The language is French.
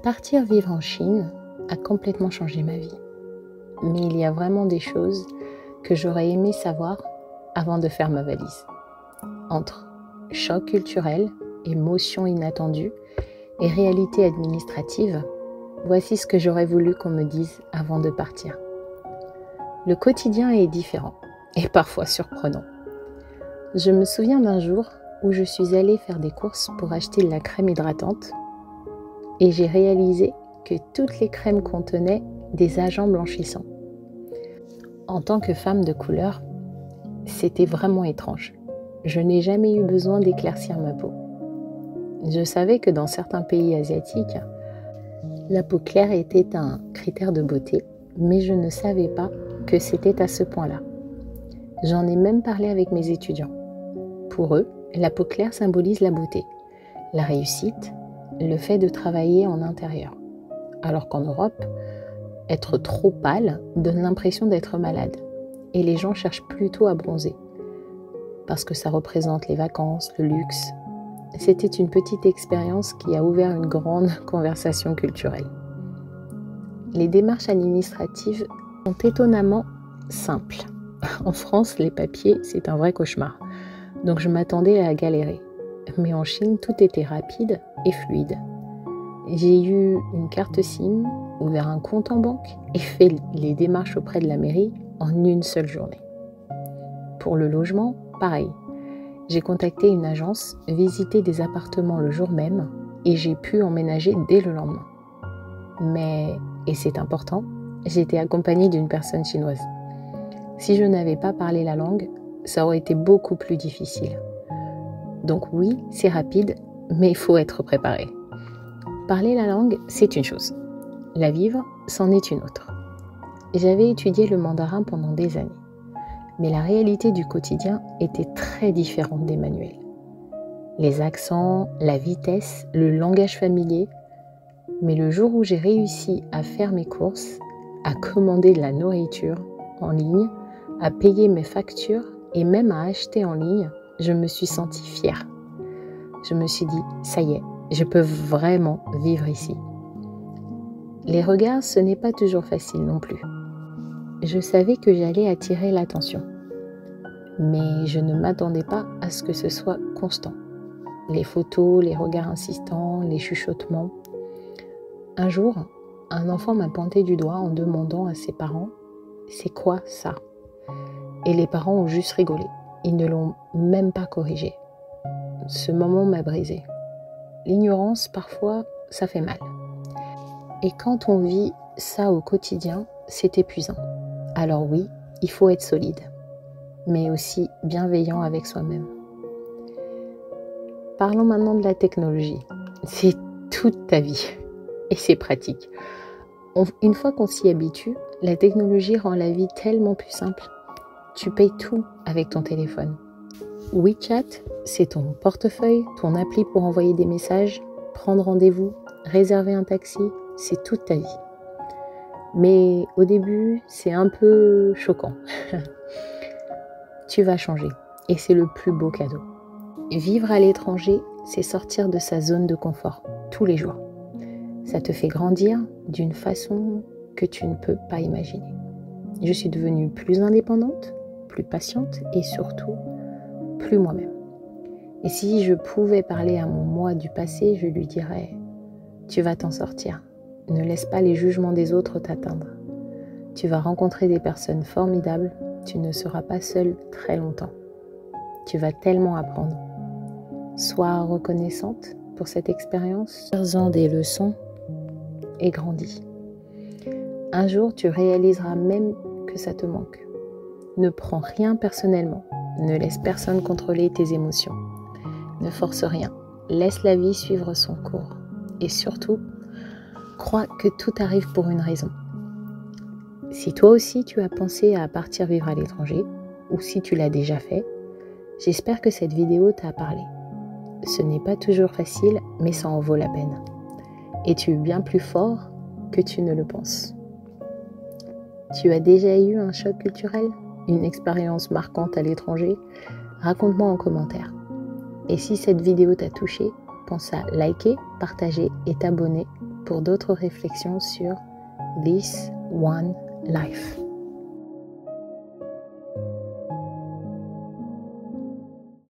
Partir vivre en Chine a complètement changé ma vie. Mais il y a vraiment des choses que j'aurais aimé savoir avant de faire ma valise. Entre choc culturel, émotions inattendues et réalité administrative, voici ce que j'aurais voulu qu'on me dise avant de partir. Le quotidien est différent et parfois surprenant. Je me souviens d'un jour où je suis allée faire des courses pour acheter de la crème hydratante et j'ai réalisé que toutes les crèmes contenaient des agents blanchissants. En tant que femme de couleur, c'était vraiment étrange. Je n'ai jamais eu besoin d'éclaircir ma peau. Je savais que dans certains pays asiatiques, la peau claire était un critère de beauté, mais je ne savais pas que c'était à ce point-là. J'en ai même parlé avec mes étudiants. Pour eux, la peau claire symbolise la beauté, la réussite, le fait de travailler en intérieur. Alors qu'en Europe, être trop pâle donne l'impression d'être malade. Et les gens cherchent plutôt à bronzer. Parce que ça représente les vacances, le luxe. C'était une petite expérience qui a ouvert une grande conversation culturelle. Les démarches administratives sont étonnamment simples. En France, les papiers, c'est un vrai cauchemar. Donc je m'attendais à galérer. Mais en Chine, tout était rapide et fluide. J'ai eu une carte SIM, ouvert un compte en banque et fait les démarches auprès de la mairie en une seule journée. Pour le logement, pareil. J'ai contacté une agence, visité des appartements le jour même et j'ai pu emménager dès le lendemain. Mais, et c'est important, j'étais accompagnée d'une personne chinoise. Si je n'avais pas parlé la langue, ça aurait été beaucoup plus difficile. Donc oui, c'est rapide, mais il faut être préparé. Parler la langue, c'est une chose. La vivre, c'en est une autre. J'avais étudié le mandarin pendant des années, mais la réalité du quotidien était très différente des manuels. Les accents, la vitesse, le langage familier. Mais le jour où j'ai réussi à faire mes courses, à commander de la nourriture en ligne, à payer mes factures et même à acheter en ligne, je me suis sentie fière. Je me suis dit, ça y est, je peux vraiment vivre ici. Les regards, ce n'est pas toujours facile non plus. Je savais que j'allais attirer l'attention. Mais je ne m'attendais pas à ce que ce soit constant. Les photos, les regards insistants, les chuchotements. Un jour, un enfant m'a pointé du doigt en demandant à ses parents « C'est quoi ça ?» Et les parents ont juste rigolé. Ils ne l'ont même pas corrigé. Ce moment m'a brisée. L'ignorance, parfois, ça fait mal. Et quand on vit ça au quotidien, c'est épuisant. Alors oui, il faut être solide, mais aussi bienveillant avec soi-même. Parlons maintenant de la technologie. C'est toute ta vie et c'est pratique. Une fois qu'on s'y habitue, la technologie rend la vie tellement plus simple. Tu payes tout avec ton téléphone. WeChat, c'est ton portefeuille, ton appli pour envoyer des messages, prendre rendez-vous, réserver un taxi, c'est toute ta vie. Mais au début, c'est un peu choquant. Tu vas changer et c'est le plus beau cadeau. Vivre à l'étranger, c'est sortir de sa zone de confort tous les jours. Ça te fait grandir d'une façon que tu ne peux pas imaginer. Je suis devenue plus indépendante, plus patiente et surtout plus moi-même. Et si je pouvais parler à mon moi du passé, je lui dirais « Tu vas t'en sortir. Ne laisse pas les jugements des autres t'atteindre. Tu vas rencontrer des personnes formidables. Tu ne seras pas seule très longtemps. Tu vas tellement apprendre. Sois reconnaissante pour cette expérience. Tire-en des leçons et grandis. Un jour, tu réaliseras même que ça te manque. Ne prends rien personnellement. Ne laisse personne contrôler tes émotions. Ne force rien. Laisse la vie suivre son cours. Et surtout, crois que tout arrive pour une raison. Si toi aussi tu as pensé à partir vivre à l'étranger, ou si tu l'as déjà fait, j'espère que cette vidéo t'a parlé. Ce n'est pas toujours facile, mais ça en vaut la peine. Et tu es bien plus fort que tu ne le penses. Tu as déjà eu un choc culturel? Une expérience marquante à l'étranger? Raconte-moi en commentaire. Et si cette vidéo t'a touché, pense à liker, partager et t'abonner pour d'autres réflexions sur This One Life.